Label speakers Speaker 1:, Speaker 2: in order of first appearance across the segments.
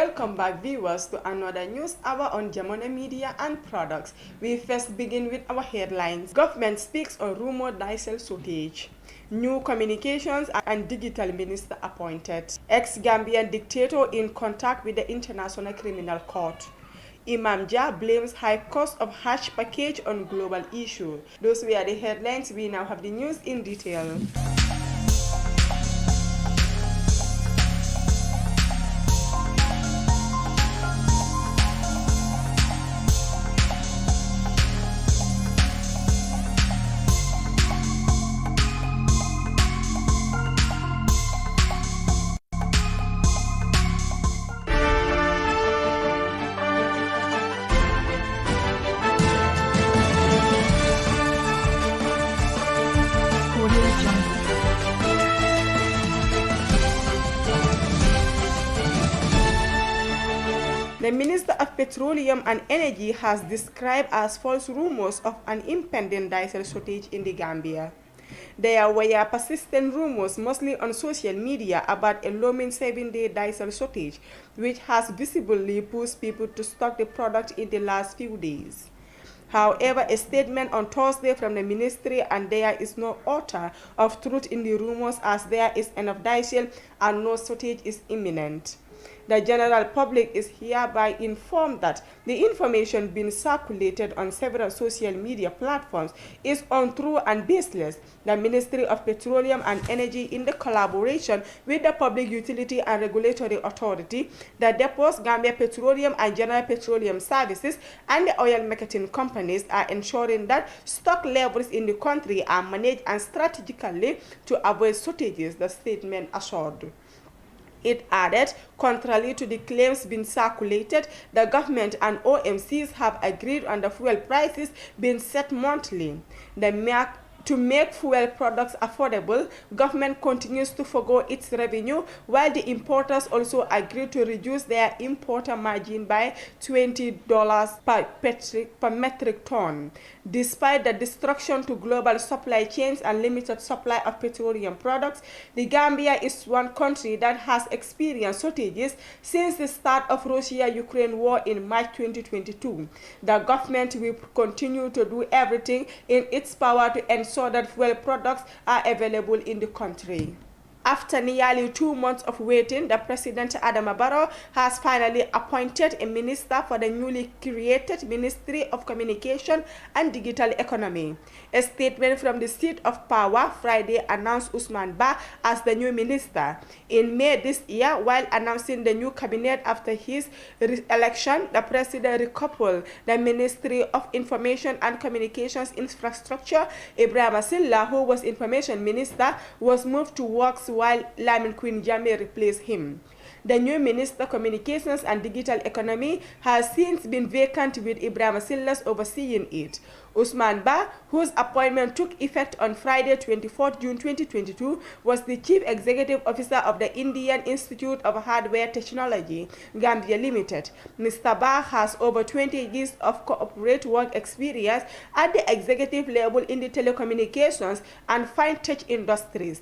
Speaker 1: Welcome back, viewers, to another news hour on Jamano Media and Products. We first begin with our headlines. Government speaks on rumored diesel shortage. New communications and digital minister appointed. Ex-Gambian dictator in contact with the International Criminal Court. Imam Jah blames high cost of Hajj Package on global issue. Those were the headlines. We now have the news in detail. The Minister of Petroleum and Energy has described as false rumors of an impending diesel shortage in the Gambia. There were persistent rumors, mostly on social media, about a looming 7-day diesel shortage, which has visibly pushed people to stock the product in the last few days. However, a statement on Thursday from the ministry, and there is no author of truth in the rumors, as there is enough diesel and no shortage is imminent. The general public is hereby informed that the information being circulated on several social media platforms is untrue and baseless. The Ministry of Petroleum and Energy, in the collaboration with the Public Utility and Regulatory Authority, the depots, Gambia Petroleum and General Petroleum Services, and the oil marketing companies, are ensuring that stock levels in the country are managed and strategically to avoid shortages, the statement assured. It added, contrary to the claims being circulated, the government and OMCs have agreed on the fuel prices being set monthly. To make fuel products affordable, government continues to forgo its revenue, while the importers also agreed to reduce their importer margin by $20 per metric ton. Despite the destruction to global supply chains and limited supply of petroleum products, the Gambia is one country that has experienced shortages since the start of Russia-Ukraine war in March 2022. The government will continue to do everything in its power to ensure that fuel products are available in the country. After nearly 2 months of waiting, the President Adama Barrow has finally appointed a minister for the newly created Ministry of Communication and Digital Economy. A statement from the seat of power Friday announced Usman Ba as the new minister. In May this year, while announcing the new cabinet after his election, the president recoupled the Ministry of Information and Communications Infrastructure. Ibrahim Asilla, who was Information Minister, was moved to works while Queen Jammeh replaced him. The new Minister of Communications and Digital Economy has since been vacant, with Ibrahim Asilas overseeing it. Usman Ba, whose appointment took effect on Friday, 24 June 2022, was the Chief Executive Officer of the Indian Institute of Hardware Technology, Gambia Limited. Mr. Ba has over 20 years of corporate work experience at the executive level in the telecommunications and fintech industries.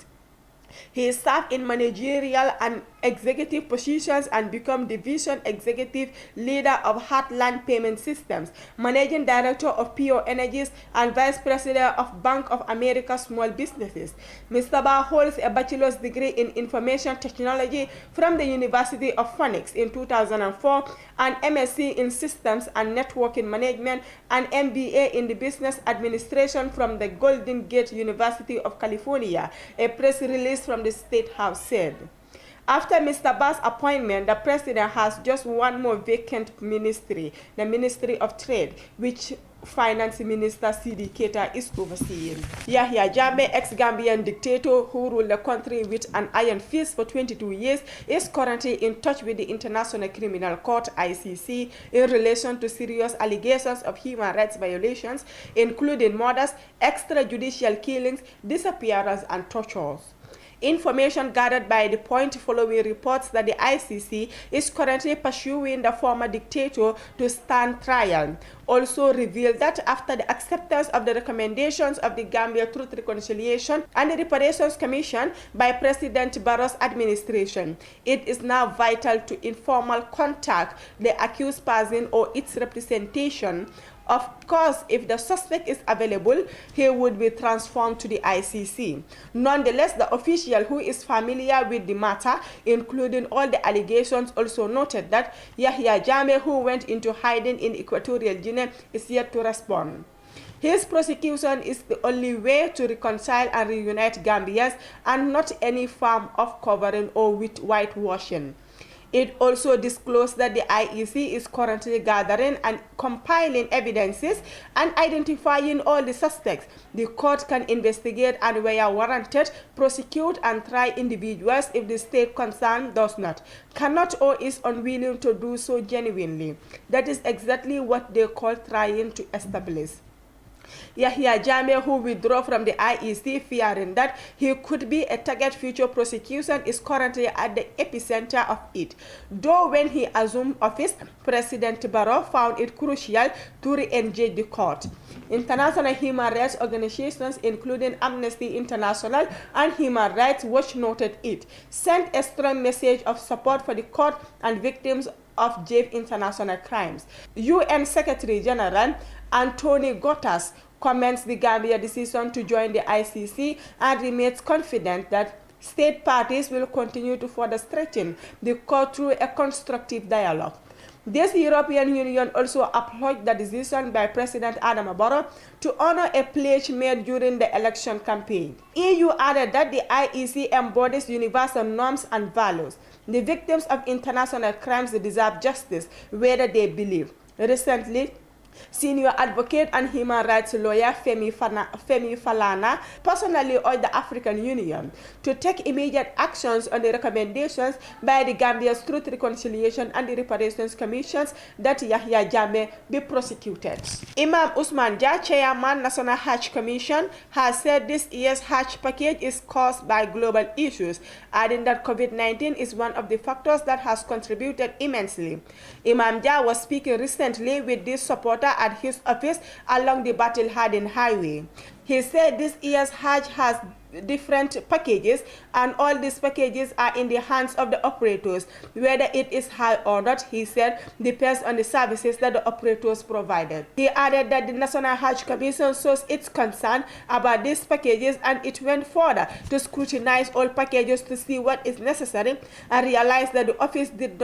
Speaker 1: He served in managerial and executive positions and became division executive leader of Heartland Payment Systems, managing director of PO Energies, and vice president of Bank of America Small Businesses. Mr. Ba holds a bachelor's degree in information technology from the University of Phoenix in 2004, an MSc in systems and networking management, and MBA in the business administration from the Golden Gate University of California. A press release from the State House said. After Mr. Ba's appointment, the president has just one more vacant ministry, the Ministry of Trade, which Finance Minister C.D. Keita is overseeing. Yahya Jammeh, ex-Gambian dictator who ruled the country with an iron fist for 22 years, is currently in touch with the International Criminal Court (ICC) in relation to serious allegations of human rights violations, including murders, extrajudicial killings, disappearances, and tortures. Information gathered by The Point following reports that the ICC is currently pursuing the former dictator to stand trial also revealed that after the acceptance of the recommendations of the Gambia Truth, Reconciliation and the Reparations Commission by President Barrow's administration, it is now vital to informal contact the accused person or its representation. Of course, if the suspect is available, he would be transferred to the ICC. Nonetheless, the official who is familiar with the matter, including all the allegations, also noted that Yahya Jammeh, who went into hiding in Equatorial Guinea, is yet to respond. His prosecution is the only way to reconcile and reunite Gambians, and not any form of covering or with whitewashing. It also disclosed that the IEC is currently gathering and compiling evidences and identifying all the suspects. The court can investigate and, where warranted, prosecute and try individuals if the state concerned does not, cannot, or is unwilling to do so genuinely. That is exactly what they call trying to establish. Yahya Jammeh, who withdrew from the IEC fearing that he could be a target future prosecution, is currently at the epicenter of it. Though when he assumed office, President Barrow found it crucial to re-engage the court. International human rights organizations, including Amnesty International and Human Rights Watch, noted it, sent a strong message of support for the court and victims of grave international crimes. UN Secretary General Antonio Guterres comments the Gambia decision to join the ICC and remains confident that state parties will continue to further strengthen the court through a constructive dialogue. This European Union also applauded the decision by President Adama Barrow to honor a pledge made during the election campaign. EU added that the IEC embodies universal norms and values. The victims of international crimes deserve justice, whether they believe. Recently, senior advocate and human rights lawyer Femi Falana personally urged the African Union to take immediate actions on the recommendations by the Gambia's Truth, Reconciliation and the Reparations Commissions that Yahya Jammeh be prosecuted. Imam Usman Jah, chairman National Hajj Commission, has said this year's Hajj package is caused by global issues, adding that COVID-19 is one of the factors that has contributed immensely. Imam Jah was speaking recently with this supporter at his office along the battle-hardened highway. He said this year's Hajj has different packages, and all these packages are in the hands of the operators. Whether it is high or not, he said, depends on the services that the operators provided. He added that the National Hajj Commission shows its concern about these packages, and it went further to scrutinize all packages to see what is necessary and realize that the office did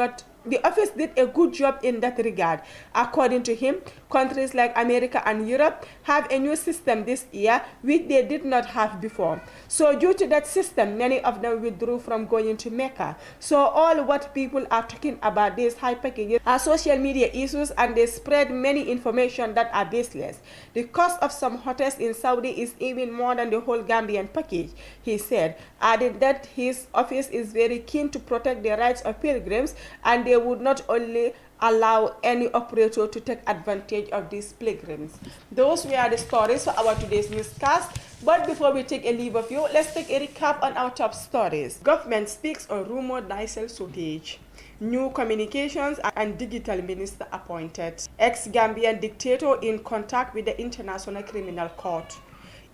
Speaker 1: a good job in that regard. According to him, countries like America and Europe have a new system this year which they did not have before. So due to that system, many of them withdrew from going to Mecca. So all what people are talking about these high packages are social media issues, and they spread many information that are baseless. The cost of some hotels in Saudi is even more than the whole Gambian package, he said, adding that his office is very keen to protect the rights of pilgrims, and they would not only allow any operator to take advantage of these pilgrims. Those were the stories for our today's newscast. But before we take a leave of you, let's take a recap on our top stories. Government speaks on rumored diesel shortage. New communications and digital minister appointed. Ex-Gambian dictator in contact with the International Criminal Court.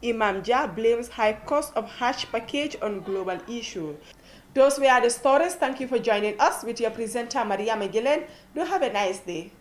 Speaker 1: Imam Jah blames high cost of Hajj package on global issue. Those were the stories. Thank you for joining us with your presenter, Maria Magillen. Do have a nice day.